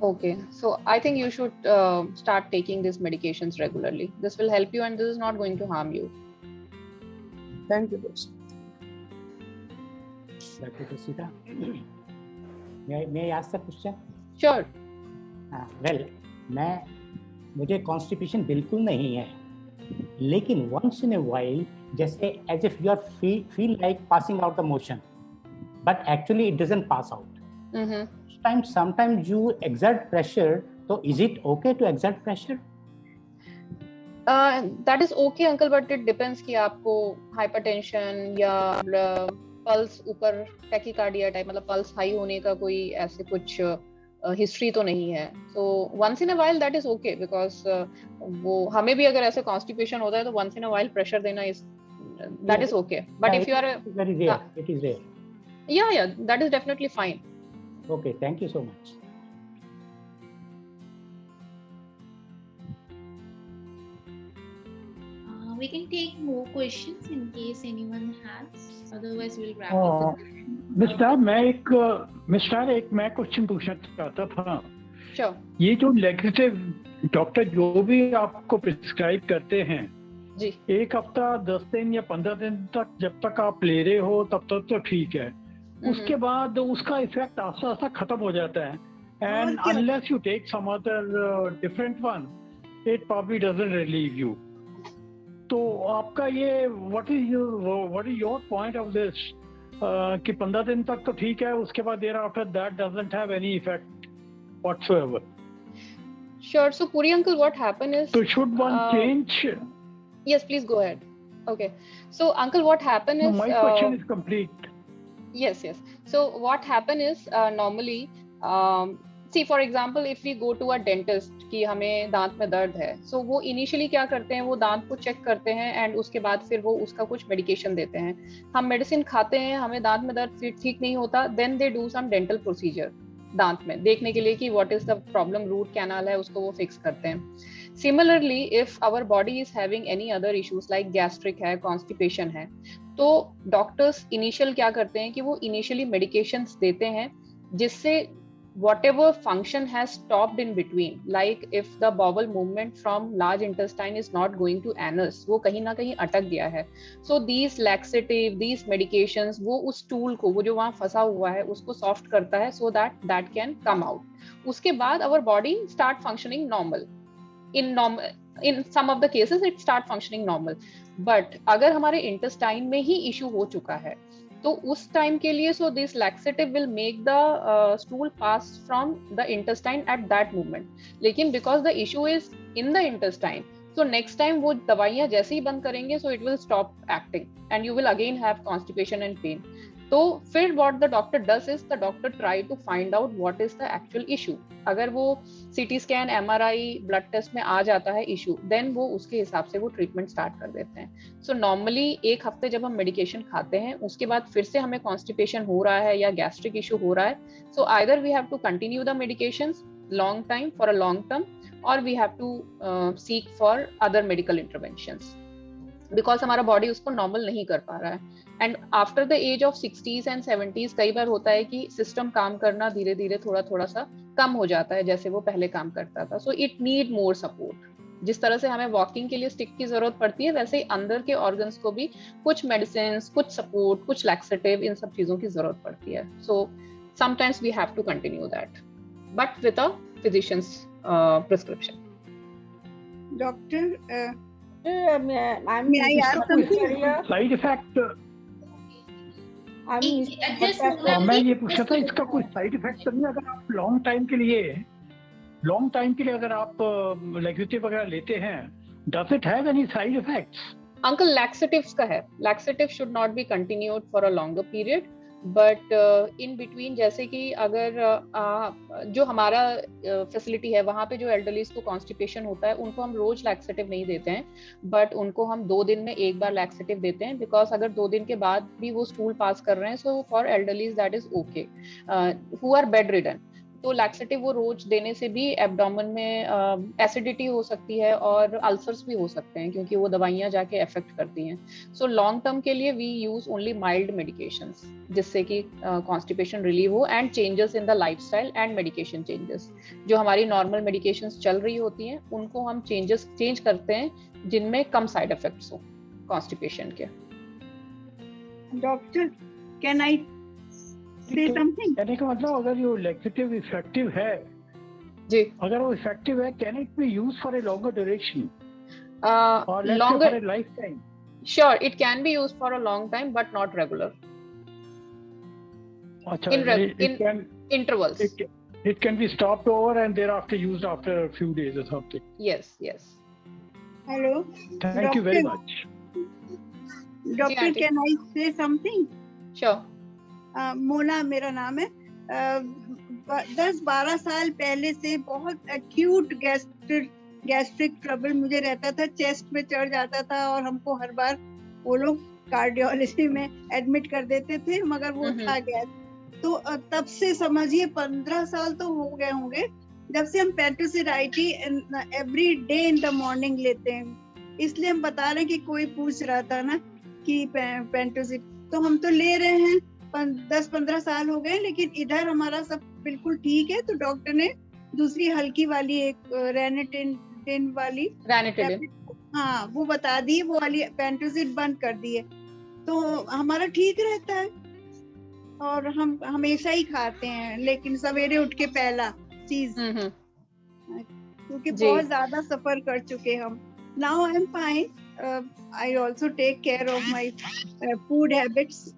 Okay, so I think you should start taking these medications regularly. This will help you and this is not going to harm you. Thank you, Doctor. Dr. Prasita, may I ask a question? Sure. Well, मुझे constipation बिल्कुल नहीं है, लेकिन once in a while जैसे as if you are feel like passing out the motion, but actually it doesn't pass out. Sometimes you exert pressure, so is it okay to exert pressure? That is okay, uncle, but it depends कि आपको hypertension या pulse ऊपर tachycardia type मतलब pulse high होने का कोई ऐसे कुछ हिस्ट्री तो नहीं है. So once in a while that is okay, because वो हमें भी अगर ऐसे कॉन्स्टिपेशन होता है तो once in a while pressure देना is that is okay. But if you are very rare, it is rare. Yeah, that is definitely fine. Okay, thank you so much. We can take more questions in case anyone has. Otherwise, we'll wrap up. Mister एक मैं question पूछना चाहता था. Sure. ये जो laxative doctor जो भी आपको प्रिस्क्राइब करते हैं जी, 1 हफ्ता 10 दिन या 15 दिन तक जब तक आप ले रहे हो तब तक तो ठीक है. उसके बाद उसका इफेक्ट आस्ता आस्ता खत्म हो जाता है. And unless you take some other different one, it probably doesn't relieve you. तो आपका ये what is your point of this कि 15 दिन तक तो ठीक है, उसके बाद there after that doesn't have any effect whatsoever. Sure. So Puri uncle, what happened is, So should one change? Yes, please go ahead. Okay. So uncle, what happened is, No, my question is complete. Yes. So what happened is, normally, see for example, if we go to a dentist कि हमें दांत में दर्द है, so वो initially क्या करते हैं, वो दांत को चेक करते हैं and उसके बाद फिर वो उसका कुछ मेडिकेशन देते हैं. हम मेडिसिन खाते हैं, हमें दांत में दर्द ठीक नहीं होता, then they do some dental procedure दांत में देखने के लिए कि what is the problem, root canal है, उसको वो फिक्स करते हैं. Similarly, if our body is having any other issues like gastric है, constipation है, तो डॉक्टर्स इनिशियल क्या करते हैं कि वो इनिशियली मेडिकेशंस देते हैं जिससे whatever function has stopped in between, like if the bowel movement from large intestine is not going to anus, वो कहीं ना कहीं अटक गया है, so these laxative, these medications वो उस stool को, वो जो वहाँ फंसा हुआ है उसको soft करता है so that can come out. उसके बाद our body start functioning normal. In some of the cases it start functioning normal, but अगर हमारे intestine में ही issue हो चुका है तो उस टाइम के लिए so this laxative will make the stool pass from the intestine at that moment. लेकिन because the issue is in the intestine, so next time वो दवाइयाँ जैसे ही बंद करेंगे so it will stop acting and you will again have constipation and pain. तो फिर what the doctor does is the doctor try to find out what is the actual issue. अगर वो CT scan, MRI, blood test में आ जाता है issue, then वो उसके हिसाब से वो treatment start कर देते हैं. So normally 1 हफ्ते जब हम medication खाते हैं उसके बाद फिर से हमें constipation हो रहा है या gastric issue हो रहा है, so either we have to continue the medications long time for a long term or we have to seek for other medical interventions because हमारा body उसको normal नहीं कर पा रहा है. And after the age of 60s and 70s कई बार होता है कि सिस्टम काम करना धीरे धीरे थोड़ा सा कम हो जाता है जैसे वो पहले काम करता था. So it need more support. जिस तरह से हमें वॉकिंग के लिए स्टिक की जरूरत पड़ती है वैसे ही अंदर के ऑर्गन्स को भी कुछ मेडिसिन, कुछ सपोर्ट, कुछ लैक्सेटिव, इन सब चीजों की जरूरत पड़ती है. So sometimes we have to continue that but with a physician's prescription. Doctor, may I ask something? Side effect Just मैं ये पूछा था इसका कोई साइड इफेक्ट नहीं अगर आप लॉन्ग टाइम के लिए अगर आप लैक्सेटिव वगैरह लेते हैं, does it have any side effects? Uncle laxatives का है. Laxative should not be continued for a longer period but in between जैसे कि अगर जो हमारा फैसिलिटी है वहाँ पे जो एल्डरलीज को कॉन्स्टिपेशन होता है उनको हम रोज लैक्सेटिव नहीं देते हैं बट उनको हम 2 दिन में एक बार लैक्सेटिव देते हैं बिकॉज अगर 2 दिन के बाद भी वो स्टूल पास कर रहे हैं so for elderlies that is okay who are bedridden. तो लैक्सेटिव वो रोज देने से भी एब्डोमेन में एसिडिटी हो सकती है और अल्सर्स भी हो सकते हैं, क्योंकि वो दवाइयां जाके अफेक्ट करती हैं. सो लॉन्ग टर्म के लिए we use only mild medications, जिससे कि कॉन्स्टिपेशन रिलीव हो, and changes in the lifestyle and medication changes. जो हमारी नॉर्मल मेडिकेशंस चल रही होती हैं उनको हम चेंज करते हैं जिनमें कम साइड इफेक्ट्स हो कॉन्स्टिपेशन के. डॉक्टर, कैन आई से समथिंग? कहने का मतलब अगर ये लैक्सेटिव इफेक्टिव है जी, अगर वो इफेक्टिव है, can it be used for a longer duration और longer, for a life time? sure, it can be used for a long time but not regular, अच्छा, in intervals. It can be stopped over and thereafter used after a few days or something. Yes. Hello Thank you very much. Doctor, can I से something? Sure. Mona मेरा नाम है. 10-12 साल पहले से बहुत acute gastric trouble मुझे रहता था, चेस्ट में चढ़ जाता था और हमको हर बार वो लोग कार्डियोलॉजी में एडमिट कर देते थे, मगर वो था गैस. तो तब से समझिए 15 साल तो हो गए होंगे जब से हम Pantocid IT every day in the morning लेते हैं. इसलिए हम बता रहे हैं कि कोई पूछ रहा था ना कि पेंटोसिड, तो हम तो ले रहे हैं 10-15 साल हो गए, लेकिन इधर हमारा सब बिल्कुल ठीक है. तो डॉक्टर ने दूसरी हल्की वाली एक रेनिटिन वाली हाँ वो बता दी, वो वाली पेंटोसिड बंद कर दी है, तो हमारा ठीक रहता है और हम हमेशा ही खाते हैं, लेकिन सवेरे उठ के पहला चीज, क्योंकि बहुत ज्यादा सफर कर चुके हम. Now I am fine. I also take care of my food habits.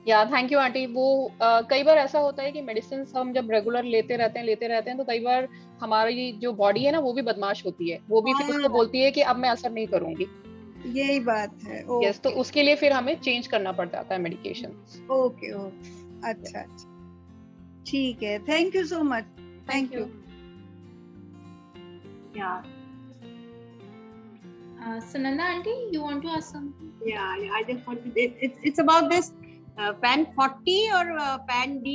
Yeah thank you aunty. वो कई बार ऐसा होता है कि मेडिसिन हम जब रेगुलर लेते रहते हैं तो कई बार हमारी जो बॉडी है ना वो भी बदमाश होती है, वो भी फिर उसको बोलती है कि अब मैं असर नहीं करूंगी. यही बात है. यस, तो उसके लिए फिर हमें चेंज करना पड़ जाता है मेडिकेशन. ओके, अच्छा, ठीक है. Thank you so much. Thank you. Sunanda aunty, you want to ask something? Yeah, I just want to. It's about this PAN 40 or PAN D.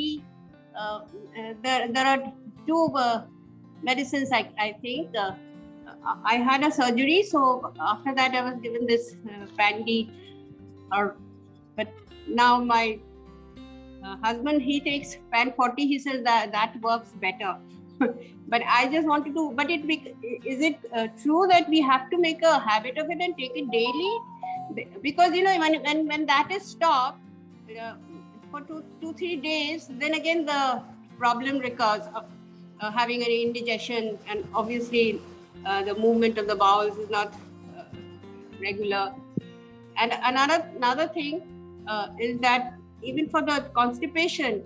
There are two medicines. I think I had a surgery, so after that I was given this PAN D. But now my husband, he takes PAN 40. He says that works better. But I just wanted to. But is it true that we have to make a habit of it and take it daily? Because when that is stopped for 2-3 days, then again the problem recurs of having an indigestion, and obviously the movement of the bowels is not regular. And another thing is that even for the constipation,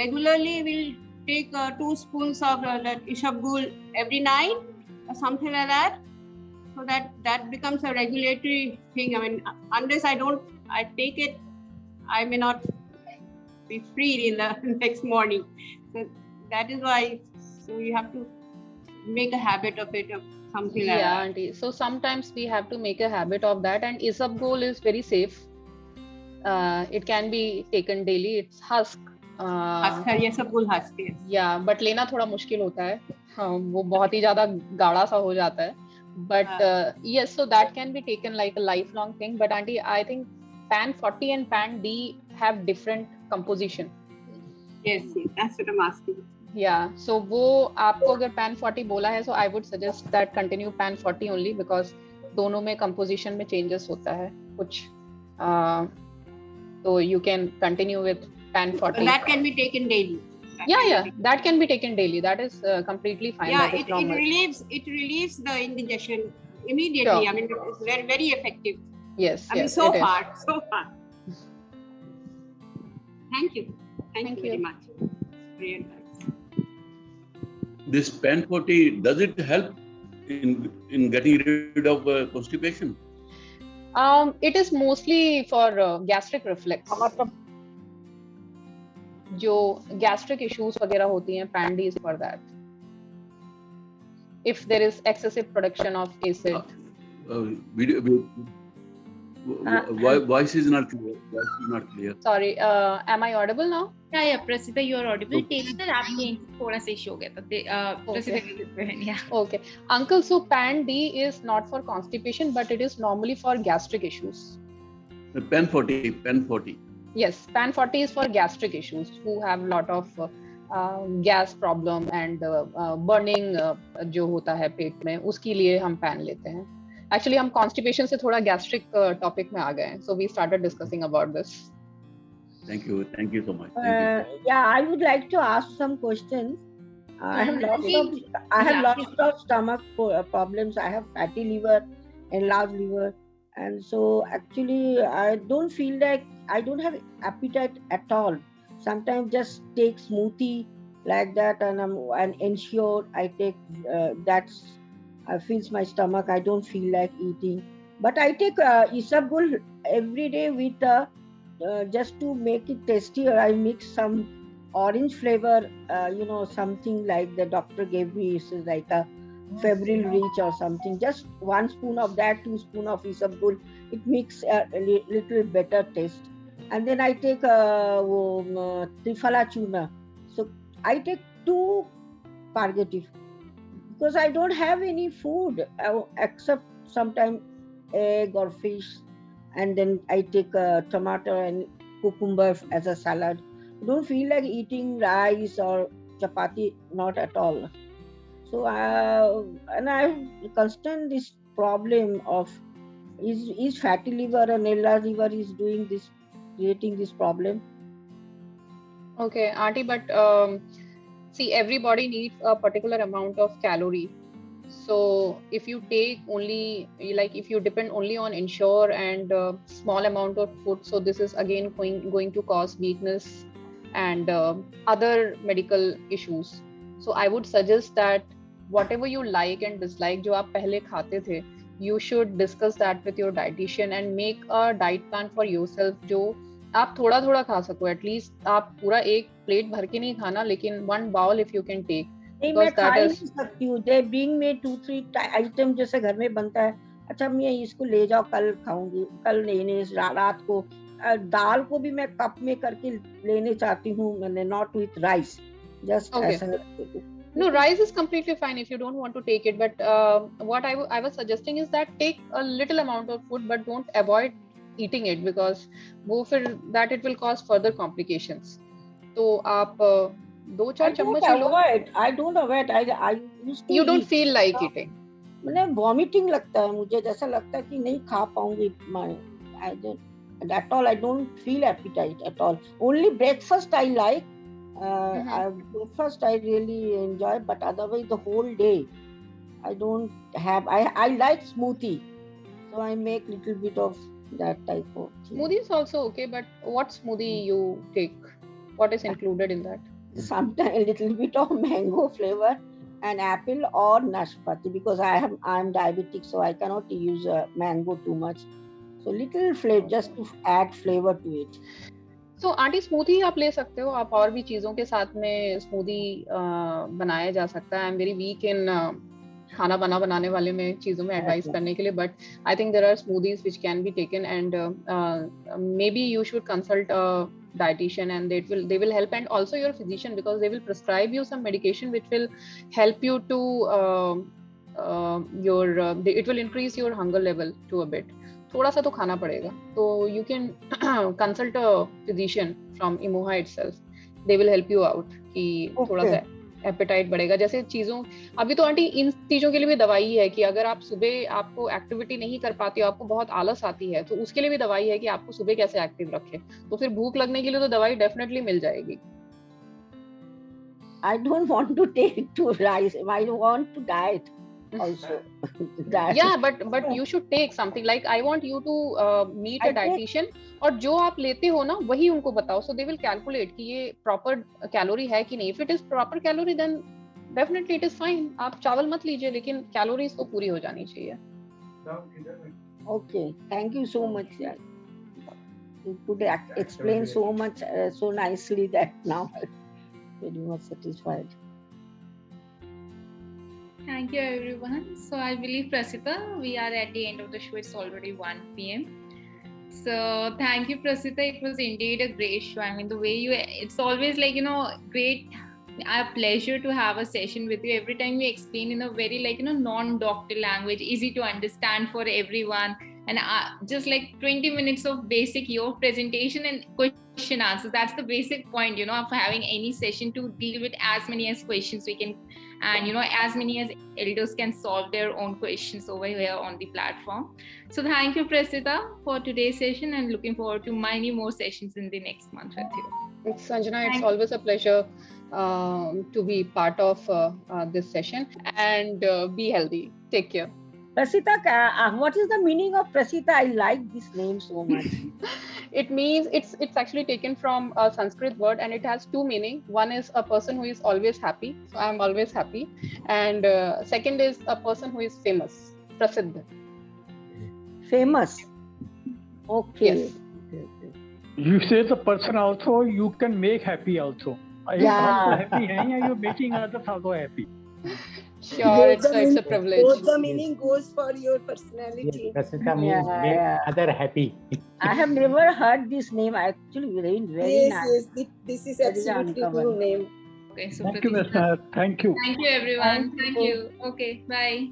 regularly we'll take 2 spoons of that isabgol every night or something like that, so that becomes a regulatory thing. I mean, unless I take it, I may not be free in the next morning. So that is why we have to make a habit of it, of something like that. Yeah, auntie. So sometimes we have to make a habit of that, and isabgol is very safe. It can be taken daily. It's husk. ये सब गुल हंसते हैं. या but लेना थोड़ा मुश्किल होता है. हाँ, वो बहुत ही ज्यादा गाढ़ा सा हो जाता है. But yes, so that can be taken like a lifelong thing. But auntie, I think PAN 40 and PAN D have different composition. Yes, that's what I'm asking. Yeah, so वो आपको अगर PAN 40 बोला है, so I would suggest that continue PAN 40 only, because दोनों में composition में changes होता है कुछ. So you can continue with PAN 40. So that can be taken daily. That can be taken daily. That is completely fine. Yeah, it relieves the indigestion immediately. Sure. I mean, it's very, very effective. Yes. I mean, so far. Thank you very much for your advice. This PAN 40, does it help in getting rid of constipation? It is mostly for gastric reflux. जो gastric issues वगैरह होती हैं, PAN D is for that. If there is excessive production of acid. Voice is not clear. Voice is not clear. Sorry, am I audible now? Yeah, Prasita, you are audible. Okay. Taylor, आपके थोड़ा सा issue हो गया था. Prasita, yeah. Okay, Uncle. So Pan D is not for constipation, but it is normally for gastric issues. Pen 40. Yes, Pan 40 is for gastric issues who have lot of gas problem and burning जो होता है पेट में, उसके लिए हम Pan लेते हैं. Actually, हम constipation से थोड़ा gastric topic में आ गए हैं, so we started discussing about this. Thank you so much. Yeah, I would like to ask some questions. I have lots of stomach problems. I have fatty liver, enlarged liver, and so actually I don't feel like I don't have appetite at all. Sometimes just take smoothie like that, and ensure I take that's fills my stomach. I don't feel like eating, but I take Isabgol every day with just to make it tastier. I mix some orange flavor, something like the doctor gave me. It's like a Febrile Rich or something. Just 1 spoon of that, 2 spoon of Isabgol. It makes a little better taste. And then I take Triphala Churna. So I take 2 purgative because I don't have any food except sometimes egg or fish. And then I take tomato and cucumber as a salad. I don't feel like eating rice or chapati, not at all. So and I have constant this problem of is fatty liver and enlarged liver is doing this, creating this problem. Okay, Auntie, but see, everybody needs a particular amount of calorie. So if you take only, like if you depend only on Ensure and small amount of food, so this is again going to cause weakness and other medical issues. So I would suggest that whatever you like and dislike, जो आप पहले खाते थे, you should discuss that with your dietitian and make a diet plan for yourself जो आप थोड़ा थोड़ा खा सको. At least आप पूरा एक प्लेट भर के नहीं खाना, लेकिन 1 bowl if you can take. नहीं, मैं खा ही नहीं सकती हूँ. They bring me 2-3 आइटम जैसे घर में बनता है. अच्छा, मैं इसको ले जाओ, कल खाऊंगी, कल नहीं, रात को दाल को भी मैं कप में करके लेने चाहती हूँ, मैंने not with rice, just ऐसा. No, rice is completely fine if you don't want to take it. But what I was suggesting is that take a little amount of food, but don't avoid eating it because that it will cause further complications. So आप 2-4 चम्मच लो. I don't avoid. I used to. You don't feel like eating. मैंने vomiting लगता है मुझे, जैसा लगता है कि नहीं खा पाऊंगी. At all, I don't feel appetite at all. Only breakfast I like. Breakfast I really enjoy, but otherwise the whole day I don't have. I like smoothie, so I make little bit of that type of thing. Smoothie is also okay, but what smoothie you take? What is included in that? Sometimes a little bit of mango flavor and apple or nashpati, because I'm diabetic, so I cannot use mango too much. So little flavor, just to add flavor to it. So aunty, smoothie आप ले सकते हो, आप और भी चीजों के साथ में स्मूदी बनाया जा सकता है. आई एम वेरी वीक इन खाना बनाने वाले में चीजों में एडवाइस करने के लिए, but I think there are smoothies which can be taken and maybe you should consult dietitian and they will help, and also your physician, because they will prescribe you some medication which will help you to it will increase your hunger level to a bit. थोड़ा सा तो खाना पड़ेगा, तो you can consult a physician from Emoha itself. They will help you out कि थोड़ा सा apatite बढ़ेगा. जैसे चीजों अभी तो आंटी इन चीजों के लिए भी दवाई है कि अगर आप सुबह आपको एक्टिविटी नहीं कर पाती हो, आपको बहुत आलस आती है, तो उसके लिए भी दवाई है कि आपको सुबह कैसे एक्टिव रखे. तो फिर भूख लगने के लिए तो दवाई डेफिनेटली मिल जाएगी. I don't want to take to rice. I want to diet also. Yeah, but you should take something. Like I want you to meet a dietitian, और जो आप लेते हो ना वही उनको बताओ. So they will calculate कि ये proper calorie है कि नहीं. If it is proper calorie, then definitely it is fine. आप चावल मत लीजिए, लेकिन calories तो पूरी हो जानी चाहिए. Okay, thank you so much. You could explain so much so nicely that now I'm very much satisfied. Thank you, everyone. So I believe, Prasita, we are at the end of the show. It's already 1 p.m. So thank you, Prasita. It was indeed a great show. I mean, the way it's always like, great, a pleasure to have a session with you. Every time you explain in a very non-doctor language, easy to understand for everyone. And just like 20 minutes of basic your presentation and question answers. That's the basic point, of having any session, to deal with as many as questions we can, and as many as elders can solve their own questions over here on the platform. So thank you, Prasita, for today's session, and looking forward to many more sessions in the next month with you. Thanks, Sanjana. It's always a pleasure to be part of this session, and be healthy. Take care. Prasita, what is the meaning of Prasita? I like this name so much. It means it's actually taken from a Sanskrit word, and it has two meanings. One is a person who is always happy. So I'm always happy. And second is a person who is famous. Prasiddha. Famous. Okay. Yes. You say the person also, you can make happy also. Yeah. Happy hai, you're making others also happy. Sure, it's a privilege. Both the meaning goes for your personality. Prasita means make other happy. I have never heard this name. Actually, very Yes, nice. yes, this is absolutely new name. Okay, so Thank you, Mr. Thank you. Thank you, everyone. Thank you. Okay, bye.